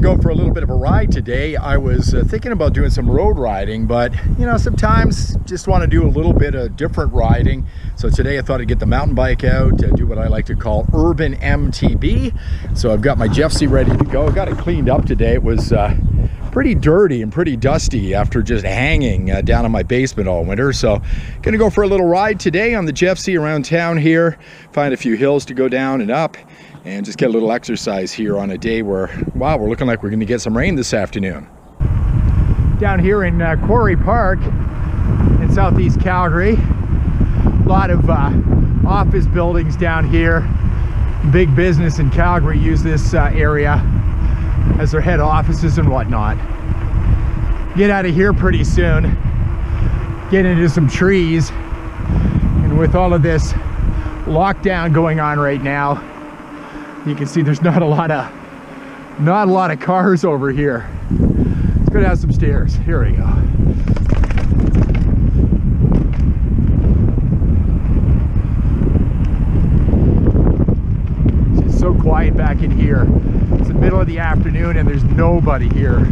go for a little bit of a ride today. I was thinking about doing some road riding, but you know, sometimes just want to do a little bit of different riding. So today I thought I'd get the mountain bike out, do what I like to call urban MTB. So I've got my Jeffsy ready to go. I got it cleaned up today. It was pretty dirty and pretty dusty after just hanging down in my basement all winter. So gonna go for a little ride today on the Jeffsy around town here, find a few hills to go down and up, and just get a little exercise here on a day where, wow, we're looking like we're gonna get some rain this afternoon. Down here in Quarry Park in southeast Calgary, a lot of office buildings down here. Big business in Calgary use this area as their head offices and whatnot. Get out of here pretty soon, get into some trees, and with all of this lockdown going on right now, you can see there's not a lot of cars over here. Let's go down some stairs. Here we go. It's so quiet back in here. It's the middle of the afternoon and there's nobody here.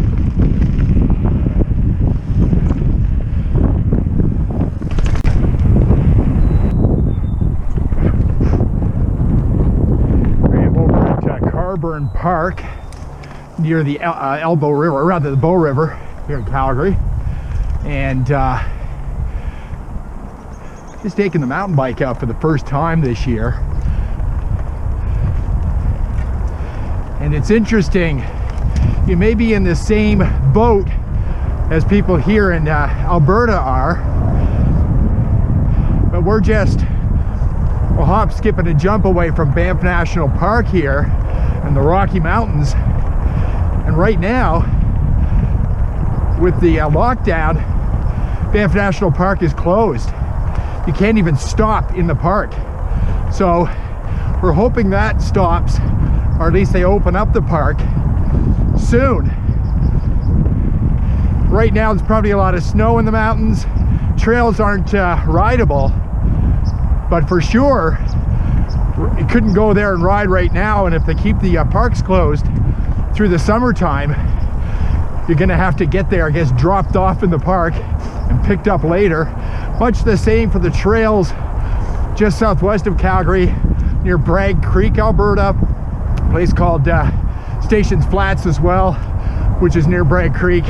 Burn Park near the Elbow River, or rather the Bow River here in Calgary, and just taking the mountain bike out for the first time this year. And it's interesting, you may be in the same boat as people here in Alberta are, but we're just a hop, skip, and a jump away from Banff National Park here and the Rocky Mountains. And right now, with the lockdown, Banff National Park is closed. You can't even stop in the park. So we're hoping that stops, or at least they open up the park soon. Right now there's probably a lot of snow in the mountains. Trails aren't rideable, but for sure you couldn't go there and ride right now, and if they keep the parks closed through the summertime, you're gonna have to get there, I guess, dropped off in the park and picked up later. Much the same for the trails just southwest of Calgary near Bragg Creek, Alberta, a place called Stations Flats as well, which is near Bragg Creek.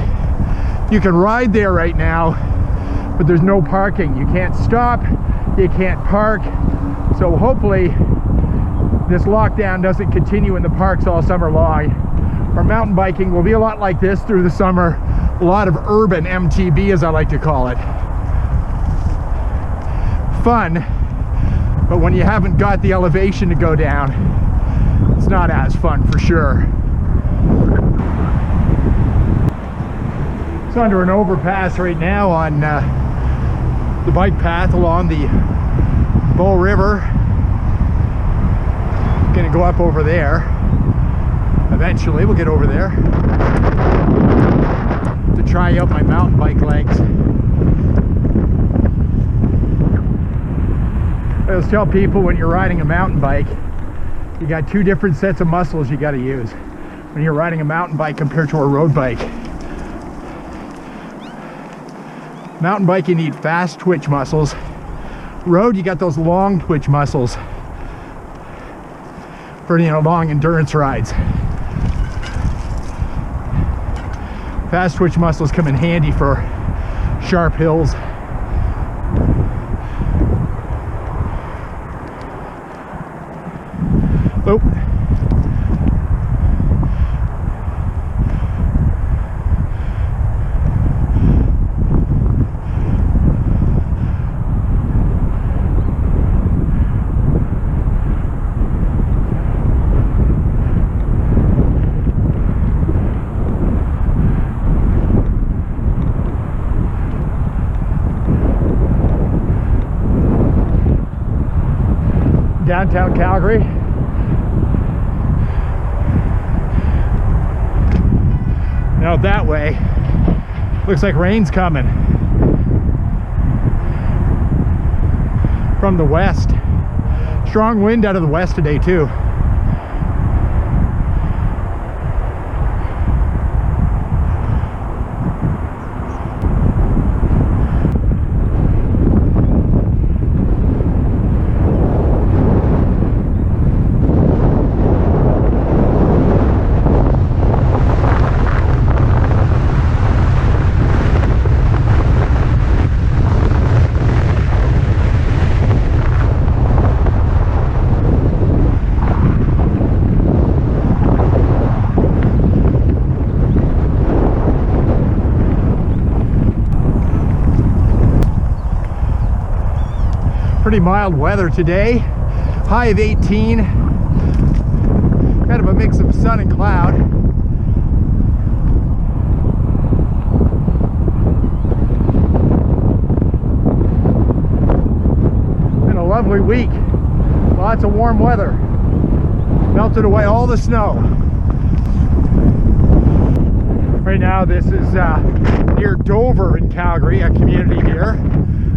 You can ride there right now, but there's no parking. You can't stop, you can't park. So hopefully this lockdown doesn't continue in the parks all summer long. Our mountain biking will be a lot like this through the summer. A lot of urban MTB, as I like to call it. Fun, but when you haven't got the elevation to go down, it's not as fun for sure. It's under an overpass right now on the bike path along the Bow River. Gonna go up over there. Eventually we'll get over there to try out my mountain bike legs. I always tell people, when you're riding a mountain bike, you got two different sets of muscles you got to use when you're riding a mountain bike compared to a road bike. Mountain bike, you need fast twitch muscles. Road, you got those long twitch muscles for, you know, long endurance rides. Fast twitch muscles come in handy for sharp hills. Oh. Downtown Calgary. Now that way, looks like rain's coming from the west. Strong wind out of the west today too. Pretty mild weather today, high of 18, kind of a mix of sun and cloud. Been a lovely week, lots of warm weather, melted away all the snow. Right now this is near Dover in Calgary, a community here.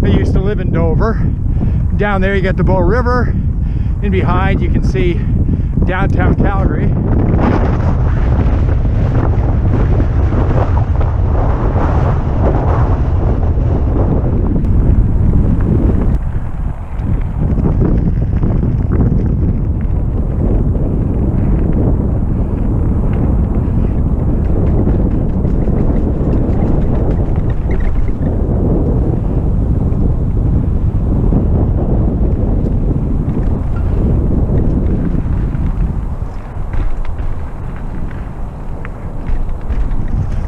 I used to live in Dover. Down there you got the Bow River. In behind you can see downtown Calgary.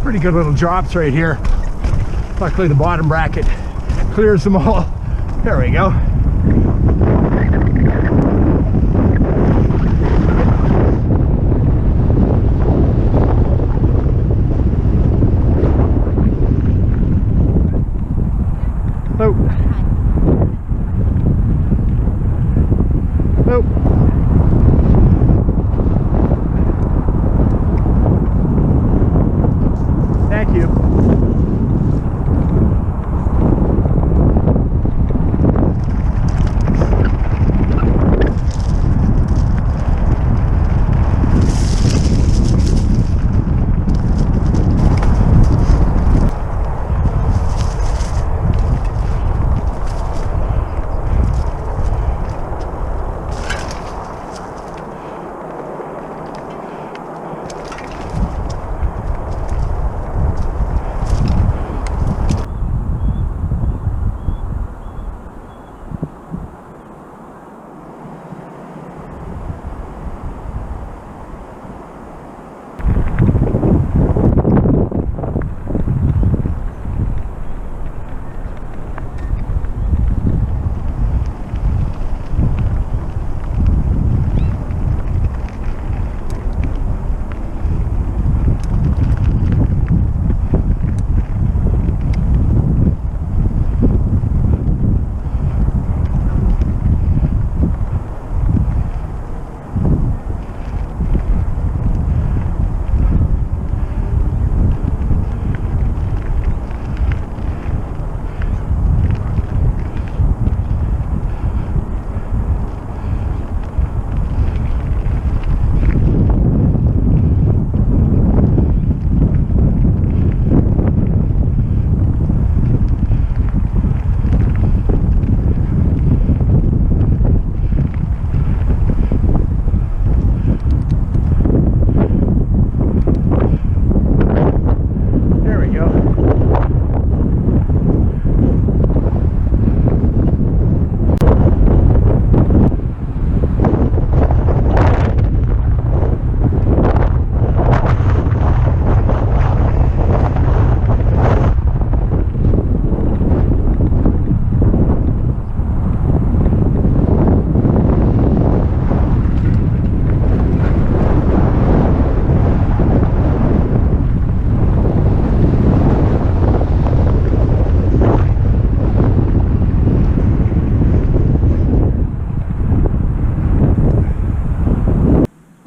Pretty good little drops right here. Luckily the bottom bracket clears them all. There we go. Oh. Oh. Thank you.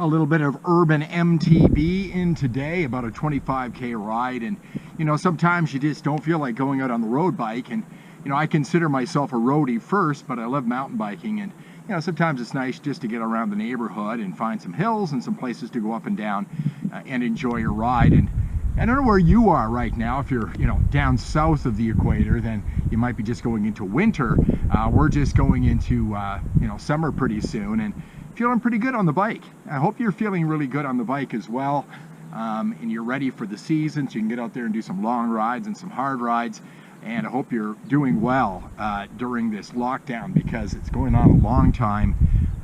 A little bit of urban MTB in today, about a 25K ride. And you know, sometimes you just don't feel like going out on the road bike. And you know, I consider myself a roadie first, but I love mountain biking. And you know, sometimes it's nice just to get around the neighborhood and find some hills and some places to go up and down and enjoy your ride. And I don't know where you are right now. If you're, you know, down south of the equator, then you might be just going into winter. We're just going into, you know, summer pretty soon, and feeling pretty good on the bike. I hope you're feeling really good on the bike as well, and you're ready for the season so you can get out there and do some long rides and some hard rides. And I hope you're doing well during this lockdown, because it's going on a long time.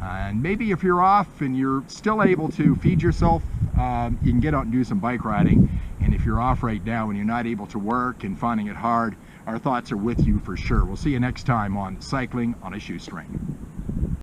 And maybe if you're off and you're still able to feed yourself, you can get out and do some bike riding And if you're off right now and you're not able to work and finding it hard, our thoughts are with you for sure. We'll see you next time on Cycling on a Shoestring.